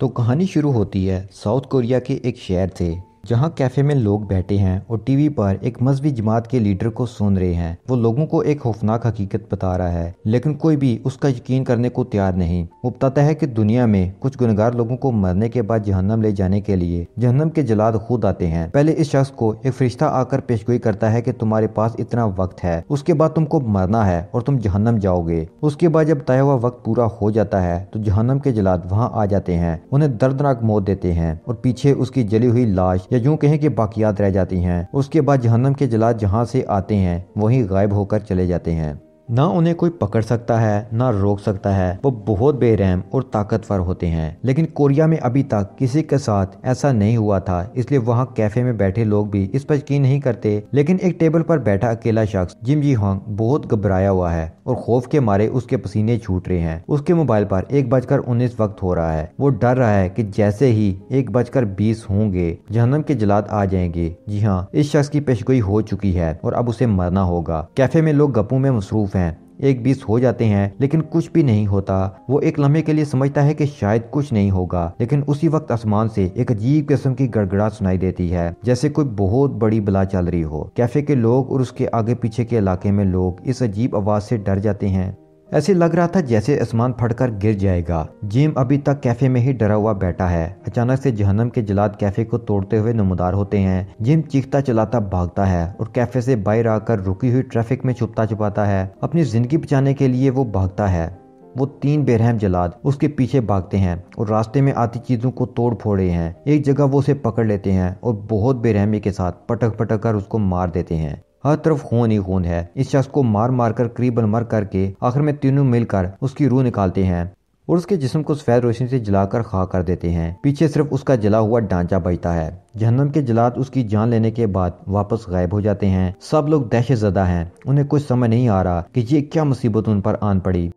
تو کہانی شروع ہوتی ہے ساؤتھ کوریا کے ایک شہر سے، جہاں کیفے میں لوگ بیٹھے ہیں اور ٹی وی پر ایک مذہبی جماعت کے لیڈر کو سن رہے ہیں۔ وہ لوگوں کو ایک خوفناک حقیقت بتا رہا ہے، لیکن کوئی بھی اس کا یقین کرنے کو تیار نہیں۔ وہ بتاتا ہے کہ دنیا میں کچھ گنہگار لوگوں کو مرنے کے بعد جہنم لے جانے کے لیے جہنم کے جلاد خود آتے ہیں۔ پہلے اس شخص کو ایک فرشتہ آ کر پیشگوئی کرتا ہے کہ تمہارے پاس اتنا وقت ہے، اس کے بعد تم کو مرنا ہے اور تم جہنم جاؤ گے۔ اس کے بعد جب طے ہوا وقت پورا ہو جاتا ہے تو جہنم کے جلاد وہاں آ جاتے ہیں، انہیں دردناک موت دیتے ہیں اور پیچھے اس کی جلی ہوئی لاش یا یوں کہیں کہ باقیات رہ جاتی ہیں۔ اس کے بعد جہنم کے جلاد جہاں سے آتے ہیں وہیں غائب ہو کر چلے جاتے ہیں۔ نہ انہیں کوئی پکڑ سکتا ہے نہ روک سکتا ہے، وہ بہت بے رحم اور طاقتور ہوتے ہیں۔ لیکن کوریا میں ابھی تک کسی کے ساتھ ایسا نہیں ہوا تھا، اس لیے وہاں کیفے میں بیٹھے لوگ بھی اس پر یقین نہیں کرتے۔ لیکن ایک ٹیبل پر بیٹھا اکیلا شخص جم جی ہانگ بہت گھبرایا ہوا ہے اور خوف کے مارے اس کے پسینے چھوٹ رہے ہیں۔ اس کے موبائل پر 1:19 وقت ہو رہا ہے۔ وہ ڈر رہا ہے کہ جیسے ہی 1:20 ہوں گے جہنم کے جلاد آ جائیں گے۔ جی ہاں، اس شخص کی پیشگوئی ہو چکی ہے اور اب اسے مرنا ہوگا۔ کیفے میں لوگ گپوں میں مصروف ہیں۔ 1:20 ہو جاتے ہیں لیکن کچھ بھی نہیں ہوتا۔ وہ ایک لمحے کے لیے سمجھتا ہے کہ شاید کچھ نہیں ہوگا، لیکن اسی وقت آسمان سے ایک عجیب قسم کی گڑگڑاہٹ سنائی دیتی ہے، جیسے کوئی بہت بڑی بلا چل رہی ہو۔ کیفے کے لوگ اور اس کے آگے پیچھے کے علاقے میں لوگ اس عجیب آواز سے ڈر جاتے ہیں۔ ایسے لگ رہا تھا جیسے آسمان پھٹ کر گر جائے گا۔ جم ابھی تک کیفے میں ہی ڈرا ہوا بیٹھا ہے۔ اچانک سے جہنم کے جلاد کیفے کو توڑتے ہوئے نمودار ہوتے ہیں۔ جم چیختا چلاتا بھاگتا ہے اور کیفے سے باہر آ کر رکی ہوئی ٹریفک میں چھپتا چھپاتا ہے۔ اپنی زندگی بچانے کے لیے وہ بھاگتا ہے۔ وہ 3 بے رحم جلاد اس کے پیچھے بھاگتے ہیں اور راستے میں آتی چیزوں کو توڑ پھوڑے ہیں۔ ایک جگہ وہ اسے پکڑ لیتے ہیں اور بہت بے رحمی کے ساتھ پٹک پٹک کر اس کو مار دیتے ہیں۔ ہر طرف خون ہی خون ہے۔ اس شخص کو مار مار کر قریباً مر کر کے آخر میں تینوں مل کر اس کی روح نکالتے ہیں اور اس کے جسم کو سفید روشنی سے جلا کر خاک کر دیتے ہیں۔ پیچھے صرف اس کا جلا ہوا ڈھانچہ بچتا ہے۔ جہنم کے جلاد اس کی جان لینے کے بعد واپس غائب ہو جاتے ہیں۔ سب لوگ دہشت زدہ ہیں۔ انہیں کچھ سمجھ نہیں آ رہا کہ یہ کیا مصیبت ان پر آن پڑی۔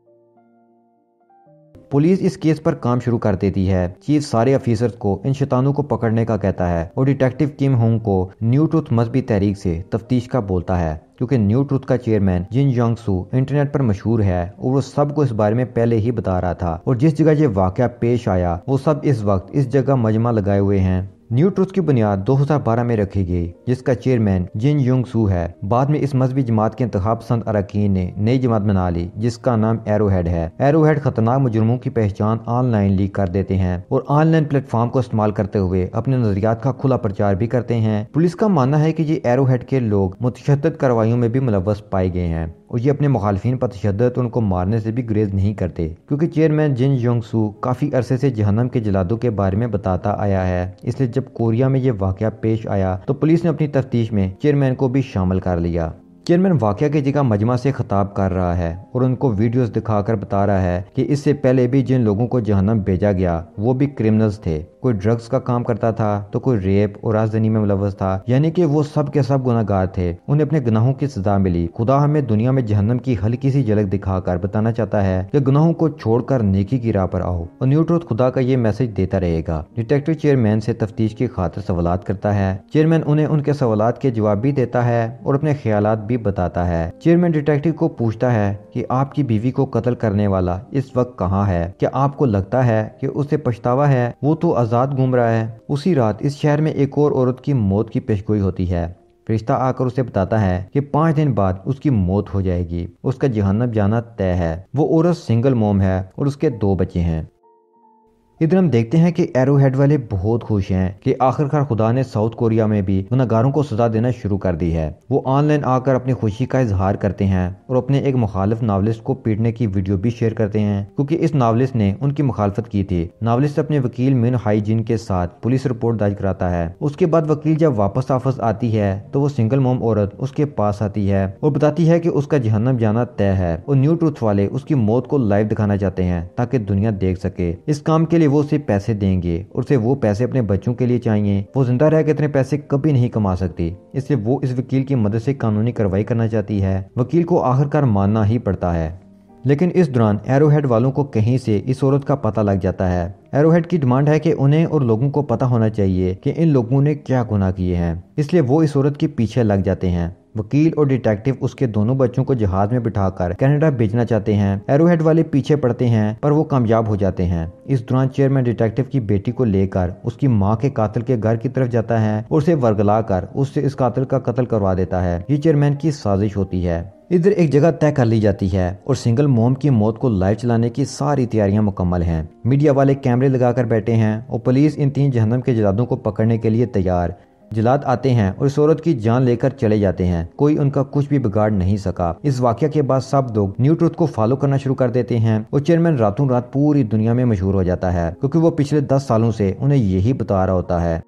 پولیس اس کیس پر کام شروع کر دیتی ہے۔ چیف سارے افیسرز کو ان شیطانوں کو پکڑنے کا کہتا ہے اور ڈیٹیکٹیو کم ہونگ کو نیو ٹروتھ مذہبی تحریک سے تفتیش کا بولتا ہے، کیونکہ نیو ٹروتھ کا چیئرمین جن یانگ سو انٹرنیٹ پر مشہور ہے اور وہ سب کو اس بارے میں پہلے ہی بتا رہا تھا، اور جس جگہ یہ واقعہ پیش آیا وہ سب اس وقت اس جگہ مجمع لگائے ہوئے ہیں۔ نیو ٹروتھ کی بنیاد 2012 میں رکھی گئی، جس کا چیئرمین جن یونگ سو ہے۔ بعد میں اس مذہبی جماعت کے انتخاب پسند اراکین نے نئی جماعت بنا لی جس کا نام ایرو ہیڈ ہے۔ ایرو ہیڈ خطرناک مجرموں کی پہچان آن لائن لیک کر دیتے ہیں اور آن لائن پلیٹ فارم کو استعمال کرتے ہوئے اپنے نظریات کا کھلا پرچار بھی کرتے ہیں۔ پولیس کا ماننا ہے کہ یہ ایرو ہیڈ کے لوگ متشدد کارروائیوں میں بھی ملوث پائے گئے ہیں اور یہ اپنے مخالفین پر تشدد ان کو مارنے سے بھی گریز نہیں کرتے، کیونکہ چیئرمین جن یونگ سو کافی عرصے سے جہنم کے جلادوں کے بارے میں بتاتا آیا ہے۔ اس لیے جب کوریا میں یہ واقعہ پیش آیا تو پولیس نے اپنی تفتیش میں چیئرمین کو بھی شامل کر لیا۔ چیئرمین واقعہ کی جگہ مجمع سے خطاب کر رہا ہے اور ان کو ویڈیوز دکھا کر بتا رہا ہے کہ اس سے پہلے بھی جن لوگوں کو جہنم بھیجا گیا وہ بھی کرمنلز تھے۔ کوئی ڈرگز کا کام کرتا تھا تو کوئی ریپ اور رازدانی میں ملوث تھا، یعنی کہ وہ سب کے سب گناہگار تھے۔ انہیں اپنے گناہوں کی سزا ملی۔ خدا ہمیں دنیا میں جہنم کی ہلکی سی جھلک دکھا کر بتانا چاہتا ہے کہ گناہوں کو چھوڑ کر نیکی کی راہ پر آؤ، اور نیو ٹروتھ خدا کا یہ میسج دیتا رہے گا۔ ڈیٹیکٹیو چیئرمین سے تفتیش کی خاطر سوالات کرتا ہے۔ چیئرمین انہیں ان کے سوالات کے جواب بھی دیتا ہے اور اپنے خیالات بھی بتاتا ہے۔ چیئرمین ڈیٹیکٹیو کو پوچھتا ہے کہ آپ کی بیوی کو قتل کرنے والا اس وقت کہاں ہے؟ کیا آپ کو لگتا ہے کہ اسے پچھتاوا ہے؟ وہ تو آزاد گھوم رہا ہے۔ اسی رات اس شہر میں ایک اور عورت کی موت کی پیشگوئی ہوتی ہے۔ فرشتہ آ کر اسے بتاتا ہے کہ 5 دن بعد اس کی موت ہو جائے گی، اس کا جہنم جانا طے ہے۔ وہ عورت سنگل موم ہے اور اس کے 2 بچے ہیں۔ ادھر ہم دیکھتے ہیں کہ ایرو ہیڈ والے بہت خوش ہیں کہ آخرکار خدا نے ساؤتھ کوریا میں بھی گناہگاروں کو سزا دینا شروع کر دی ہے۔ وہ آن لائن آ کر اپنی خوشی کا اظہار کرتے ہیں اور اپنے ایک مخالف ناولسٹ کو پیٹنے کی ویڈیو بھی شیئر کرتے ہیں، کیونکہ اس ناولسٹ نے ان کی مخالفت کی تھی۔ ناولسٹ اپنے وکیل من ہائی جن کے ساتھ پولیس رپورٹ درج کراتا ہے۔ اس کے بعد وکیل جب واپس آفس آتی ہے تو وہ سنگل موم عورت اس کے پاس آتی ہے اور بتاتی ہے کہ اس کا جہنم جانا طے ہے، اور نیو ٹروتھ والے اس کی موت کو لائیو دکھانا چاہتے ہیں تاکہ دنیا دیکھ سکے۔ اس کام کے لیے وہ اسے پیسے دیں گے اور اسے وہ پیسے اپنے بچوں کے لیے چاہیے۔ وہ زندہ رہ کے اتنے پیسے کبھی نہیں کما سکتی، اس لیے وہ اس وکیل کی مدد سے قانونی کارروائی کرنا چاہتی ہے۔ وکیل کو آخرکار ماننا ہی پڑتا ہے، لیکن اس دوران ایرو ہیڈ والوں کو کہیں سے اس عورت کا پتہ لگ جاتا ہے۔ ایرو ہیڈ کی ڈیمانڈ ہے کہ انہیں اور لوگوں کو پتہ ہونا چاہیے کہ ان لوگوں نے کیا گناہ کیے ہیں، اس لیے وہ اس عورت کے پیچھے لگ جاتے ہیں۔ वकील और डिटेक्टिव उसके दोनों बच्चों को जहाज में बिठा कर कनाडा भेजना चाहते हैं। एरोहेड वाले पीछे पड़ते हैं पर वो कामयाब हो जाते हैं। इस दौरान चेयरमैन डिटेक्टिव की बेटी को लेकर उसकी माँ के कातिल के घर की तरफ जाता है और उसे वर्गला कर उससे इस कातिल का कत्ल करवा देता है। ये चेयरमैन की साजिश होती है। इधर एक जगह तय कर ली जाती है और सिंगल मोम की मौत को लाइव चलाने की सारी तैयारियां मुकम्मल हैं। मीडिया वाले कैमरे लगाकर बैठे हैं और पुलिस इन 3 जहन्नम के जलादों को पकड़ने के लिए तैयार। जलाद आते हैं और इस औरत की जान लेकर चले जाते हैं। कोई उनका कुछ भी बिगाड़ नहीं सका। इस वाकया के बाद सब लोग न्यू ट्रुथ को फॉलो करना शुरू कर देते हैं और चेयरमैन रातों रात पूरी दुनिया में मशहूर हो जाता है, क्योंकि वो पिछले 10 सालों से उन्हें यही बता रहा होता है।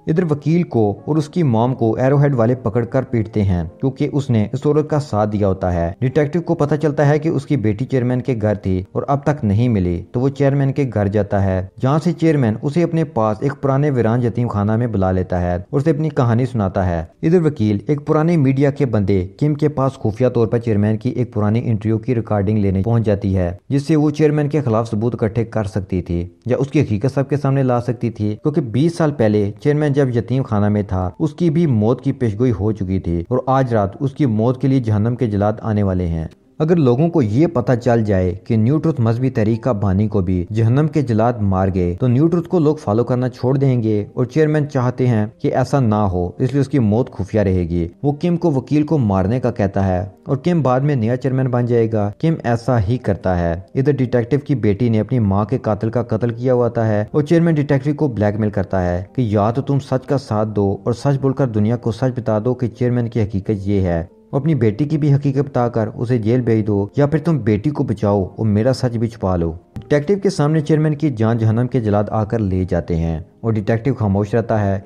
इधर वकील को और उसकी मॉम को एरोहेड वाले पकड़कर पीटते हैं, क्योंकि उसने इस औरत का साथ दिया होता है। डिटेक्टिव को पता चलता है कि उसकी बेटी चेयरमैन के घर थी और अब तक नहीं मिली, तो वो चेयरमैन के घर जाता है, जहाँ से चेयरमैन उसे अपने पास एक पुराने वीरान यतीम खाना में बुला लेता है और उसे अपनी कहानी सुनाता है। इधर वकील एक पुराने मीडिया के बंदे किम के पास खुफिया तौर पर चेयरमैन की एक पुरानी इंटरव्यू की रिकॉर्डिंग लेने पहुंच जाती है, जिससे वो चेयरमैन के खिलाफ सबूत इकट्ठे कर सकती थी या उसकी हकीकत सबके सामने ला सकती थी, क्योंकि 20 साल पहले चेयरमैन जब यतीम खाना में था उसकी भी मौत की पेशगोई हो चुकी थी और आज रात उसकी मौत के लिए जहन्नम के जलाद आने वाले हैं। अगर लोगों को ये पता चल जाए कि न्यू ट्रुथ मजहबी तहरीक का बानी को भी जहन्नम के जलाद मार गए, तो न्यू ट्रुथ को लोग फॉलो करना छोड़ देंगे और चेयरमैन चाहते हैं कि ऐसा ना हो, इसलिए उसकी मौत खुफिया रहेगी। वो किम को वकील को मारने का कहता है और किम बाद में नया चेयरमैन बन जाएगा। किम ऐसा ही करता है। इधर डिटेक्टिव की बेटी ने अपनी माँ के कातिल का कत्ल किया हुआ है और चेयरमैन डिटेक्टिव को ब्लैकमेल करता है कि या तो तुम सच का साथ दो और सच बोलकर दुनिया को सच बता दो कि चेयरमैन की हकीकत ये है, अपनी बेटी की भी हकीकत बताकर उसे जेल भेज दो, या फिर तुम बेटी को बचाओ और मेरा सच भी छुपा लो। डिटेक्टिव के सामने चेयरमैन की जान जहन्नम के जलाद आकर ले जाते हैं और डिटेक्टिव खामोश रहता है।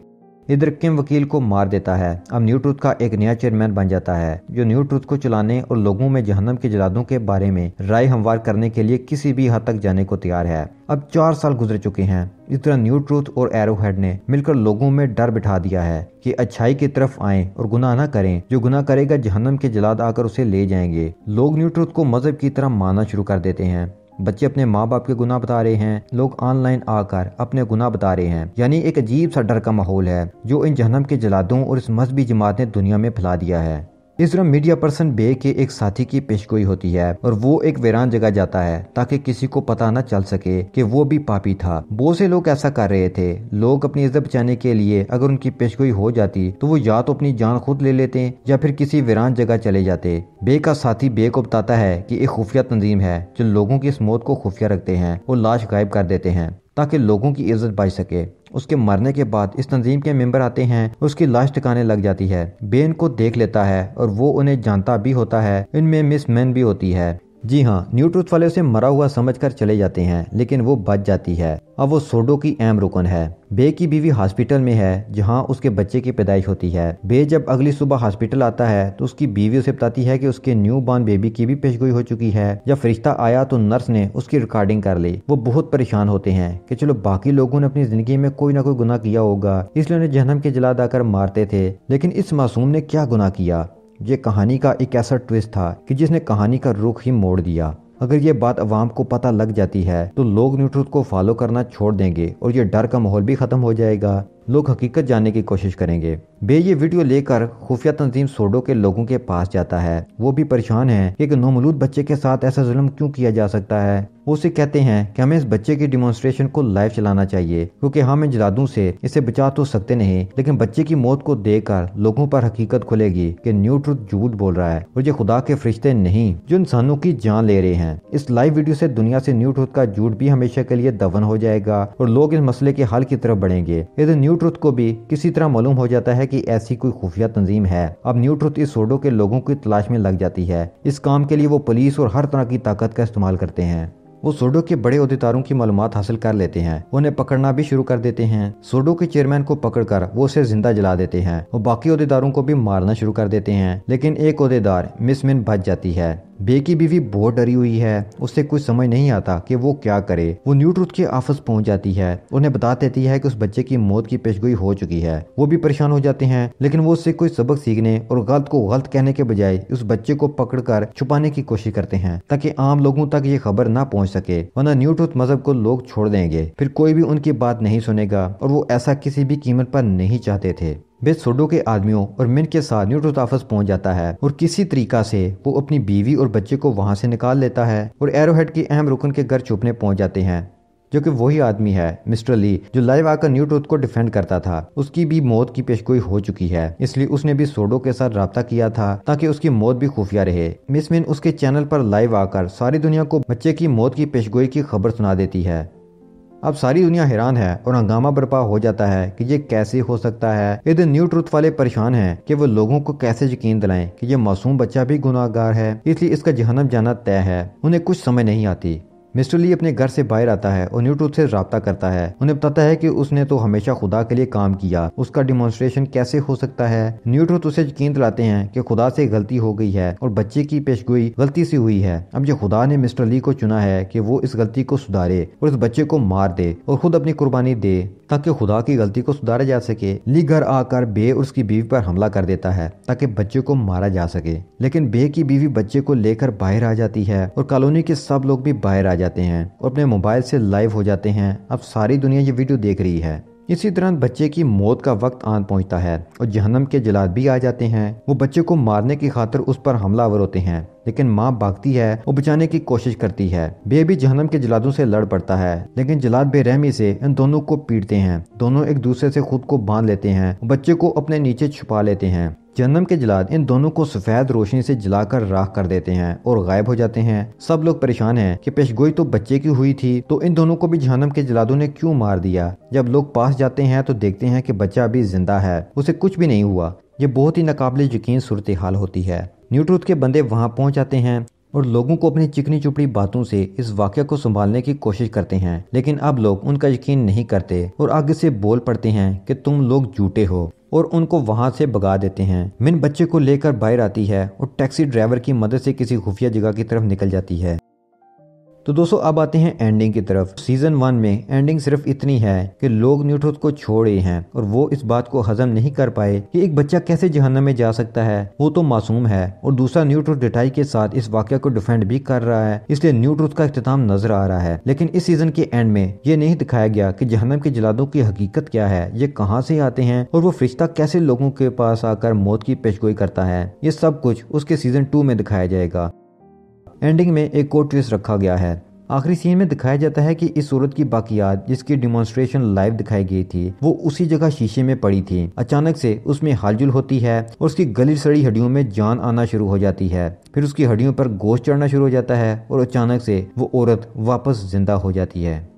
इधर किम वकील को मार देता है। अब न्यू ट्रुथ का एक नया चेयरमैन बन जाता है, जो न्यू ट्रुथ को चलाने और लोगों में जहन्नम के जलादों के बारे में राय हमवार करने के लिए किसी भी हद तक जाने को तैयार है। अब 4 साल गुजर चुके हैं। इस तरह न्यू ट्रुथ और एरोहेड ने मिलकर लोगों में डर बिठा दिया है कि अच्छाई की तरफ आएं और गुनाह ना करें। जो गुनाह करेगा जहन्नम के जलाद आकर उसे ले जाएंगे। लोग न्यू ट्रुथ को मजहब की तरह मानना शुरू कर देते हैं। बच्चे अपने माँ बाप के गुनाह बता रहे हैं, लोग ऑनलाइन आकर अपने गुनाह बता रहे हैं। यानी एक अजीब सा डर का माहौल है जो इन जहन्नम के जलादों और इस मजहबी जमात ने दुनिया में फैला दिया है। इस तरह मीडिया पर्सन बे के एक साथी की पेशगोई होती है और वो एक वीरान जगह जाता है ताकि किसी को पता न चल सके कि वो भी पापी था। बहुत से लोग ऐसा कर रहे थे। लोग अपनी इज्जत बचाने के लिए अगर उनकी पेशगोई हो जाती तो वो या तो अपनी जान खुद ले लेते या फिर किसी वीरान जगह चले जाते। बे का साथी बे को बताता है कि एक खुफिया तंजीम है जो लोगों की इस मौत को खुफिया रखते हैं और लाश गायब कर देते हैं ताकि लोगों की इज्जत बच सके। उसके मरने के बाद इस तंजीम के मेंबर आते हैं, उसकी लाश टिकाने लग जाती है। बे इनको देख लेता है और वो उन्हें जानता भी होता है। इनमें मिस मैन भी होती है। जी हाँ, न्यू ट्रुथ वाले उसे मरा हुआ समझकर चले जाते हैं, लेकिन वो बच जाती है। अब वो सोडो की अहम रुकन है। बे की बीवी हॉस्पिटल में है जहाँ उसके बच्चे की पैदाइश होती है। बे जब अगली सुबह हॉस्पिटल आता है तो उसकी बीवी उसे बताती है कि उसके न्यू बॉर्न बेबी की भी पेशगोई हो चुकी है। जब फरिश्ता आया तो नर्स ने उसकी रिकॉर्डिंग कर ली। वो बहुत परेशान होते हैं कि चलो बाकी लोगों ने अपनी जिंदगी में कोई ना कोई गुनाह किया होगा, इसलिए उन्हें जहन्नम के जलाद आकर मारते थे, लेकिन इस मासूम ने क्या गुनाह किया। ये कहानी का एक ऐसा ट्विस्ट था कि जिसने कहानी का रुख ही मोड़ दिया। अगर ये बात अवाम को पता लग जाती है तो लोग न्यू ट्रुथ को फॉलो करना छोड़ देंगे और ये डर का माहौल भी खत्म हो जाएगा। लोग हकीकत जानने की कोशिश करेंगे। बे ये वीडियो लेकर खुफिया तंजीम सोडो के लोगों के पास जाता है। वो भी परेशान है कि एक नौमौलूद बच्चे के साथ ऐसा जुल्म क्यों किया जा सकता है। वो उसे कहते हैं कि हमें इस बच्चे की डिमॉन्स्ट्रेशन को लाइव चलाना चाहिए, क्योंकि हम इन जलादों से इसे बचा तो सकते नहीं, लेकिन बच्चे की मौत को देखकर लोगों पर हकीकत खुलेगी कि न्यू ट्रुथ झूठ बोल रहा है और ये खुदा के फरिश्ते नहीं जो इंसानों की जान ले रहे हैं। इस लाइव वीडियो से दुनिया से न्यू ट्रुथ का झूठ भी हमेशा के लिए दफन हो जाएगा और लोग इस मसले के हल की तरफ बढ़ेंगे। इधर न्यू ट्रुथ को भी किसी तरह मालूम हो जाता है कि ऐसी कोई खुफिया तंजीम है। अब न्यू ट्रुथ इस सोडो के लोगों की तलाश में लग जाती है। इस काम के लिए वो पुलिस और हर तरह की ताकत का इस्तेमाल करते हैं। वो सोडो के बड़े ओहदेदारों की मालूमात हासिल कर लेते हैं, उन्हें पकड़ना भी शुरू कर देते हैं। सोडो के चेयरमैन को पकड़कर वो उसे जिंदा जला देते हैं और बाकी ओहदेदारों को भी मारना शुरू कर देते हैं, लेकिन एक ओहदेदार मिस मिन बच जाती है। बे की बीवी बहुत डरी हुई है, उससे कुछ समझ नहीं आता कि वो क्या करे। वो न्यू ट्रुथ के ऑफिस पहुंच जाती है, उन्हें बता देती है कि उस बच्चे की मौत की पेशगोई हो चुकी है। वो भी परेशान हो जाते हैं, लेकिन वो उससे कोई सबक सीखने और गलत को गलत कहने के बजाय उस बच्चे को पकड़कर छुपाने की कोशिश करते हैं ताकि आम लोगों तक ये खबर ना पहुंच सके, वरना न्यू ट्रुथ मजहब को लोग छोड़ देंगे, फिर कोई भी उनकी बात नहीं सुनेगा और वो ऐसा किसी भी कीमत पर नहीं चाहते थे। बे सोडो के आदमियों और मिन के साथ न्यू ट्रुथ ऑफिस पहुंच जाता है और किसी तरीका से वो अपनी बीवी और बच्चे को वहां से निकाल लेता है और एरोहेड के अहम रुकन के घर छुपने पहुंच जाते हैं, जो कि वही आदमी है मिस्टर ली जो लाइव आकर न्यू ट्रुथ को डिफेंड करता था। उसकी भी मौत की पेशगोई हो चुकी है, इसलिए उसने भी सोडो के साथ राब्ता किया था ताकि उसकी मौत भी खुफिया रहे। मिस मिन उसके चैनल पर लाइव आकर सारी दुनिया को बच्चे की मौत की पेशगोई की खबर सुना देती है। अब सारी दुनिया हैरान है और हंगामा बर्पा हो जाता है कि ये कैसे हो सकता है। इधर न्यू ट्रुथ वाले परेशान हैं कि वो लोगों को कैसे यकीन दिलाएं कि ये मासूम बच्चा भी गुनाहगार है, इसलिए इसका जहन्नम जाना तय है। उन्हें कुछ समझ नहीं आती। मिस्टर ली अपने घर से बाहर आता है और न्यू ट्रुथ से राब्ता करता है। उन्हें बताता है कि उसने तो हमेशा खुदा के लिए काम किया, उसका डिमॉन्स्ट्रेशन कैसे हो सकता है। न्यू ट्रुथ उसे यकीन दिलाते हैं कि खुदा से गलती हो गई है और बच्चे की पेशगोई गलती से हुई है। अब जो खुदा ने मिस्टर ली को चुना है कि वो इस गलती को सुधारे और इस बच्चे को मार दे और खुद अपनी कुर्बानी दे ताकि खुदा की गलती को सुधारा जा सके। ली घर आकर बे और उसकी बीवी पर हमला कर देता है ताकि बच्चे को मारा जा सके, लेकिन बे की बीवी बच्चे को लेकर बाहर आ जाती है और कॉलोनी के सब लोग भी बाहर आ जाते हैं और अपने मोबाइल से लाइव हो जाते हैं। अब सारी दुनिया ये वीडियो देख रही है। इसी तरह बच्चे की मौत का वक्त आन पहुंचता है और जहन्नम के जलाद भी आ जाते हैं। वो बच्चे को मारने की खातिर उस पर हमलावर होते हैं, लेकिन माँ भागती है और बचाने की कोशिश करती है। बे भी जहन्नम के जलादों से लड़ पड़ता है, लेकिन जलाद बेरहमी से इन दोनों को पीटते हैं। दोनों एक दूसरे से खुद को बांध लेते हैं और बच्चे को अपने नीचे छुपा लेते हैं। जहन्नम के जलाद इन दोनों को सफेद रोशनी से जलाकर राख कर देते हैं और गायब हो जाते हैं। सब लोग परेशान हैं कि पेशगोई तो बच्चे की हुई थी, तो इन दोनों को भी जहन्नम के जलादों ने क्यों मार दिया। जब लोग पास जाते हैं तो देखते हैं कि बच्चा अभी जिंदा है, उसे कुछ भी नहीं हुआ। ये बहुत ही नाकाबिले यकीन सूरत हाल होती है। न्यू ट्रुथ के बंदे वहां पहुंच जाते हैं और लोगों को अपनी चिकनी चुपड़ी बातों से इस वाक़या को संभालने की कोशिश करते हैं, लेकिन अब लोग उनका यकीन नहीं करते और आगे से बोल पड़ते हैं कि तुम लोग झूठे हो और उनको वहां से भगा देते हैं। मिन बच्चे को लेकर बाहर आती है और टैक्सी ड्राइवर की मदद से किसी खुफिया जगह की तरफ निकल जाती है। तो दोस्तों अब आते हैं एंडिंग की तरफ। सीजन 1 में एंडिंग सिर्फ इतनी है कि लोग न्यू ट्रुथ को छोड़ रहे हैं और वो इस बात को हजम नहीं कर पाए कि एक बच्चा कैसे जहन्नम में जा सकता है, वो तो मासूम है। और दूसरा न्यू ट्रुथ डिटाई के साथ इस वाक़या को डिफेंड भी कर रहा है, इसलिए न्यू ट्रुथ का इख्तिताम नजर आ रहा है। लेकिन इस सीजन के एंड में ये नहीं दिखाया गया कि जहन्नम के जलादों की हकीकत क्या है, ये कहाँ से आते हैं और वो फरिश्ता कैसे लोगों के पास आकर मौत की पेशगोई करता है। ये सब कुछ उसके सीजन 2 में दिखाया जाएगा। एंडिंग में एक और ट्विस्ट रखा गया है। आखिरी सीन में दिखाया जाता है कि इस औरत की बाकियात जिसकी डिमॉन्स्ट्रेशन लाइव दिखाई गई थी, वो उसी जगह शीशे में पड़ी थी। अचानक से उसमें हलचल होती है और उसकी गली सड़ी हड्डियों में जान आना शुरू हो जाती है। फिर उसकी हड्डियों पर गोश्त चढ़ना शुरू हो जाता है और अचानक से वो औरत वापस जिंदा हो जाती है।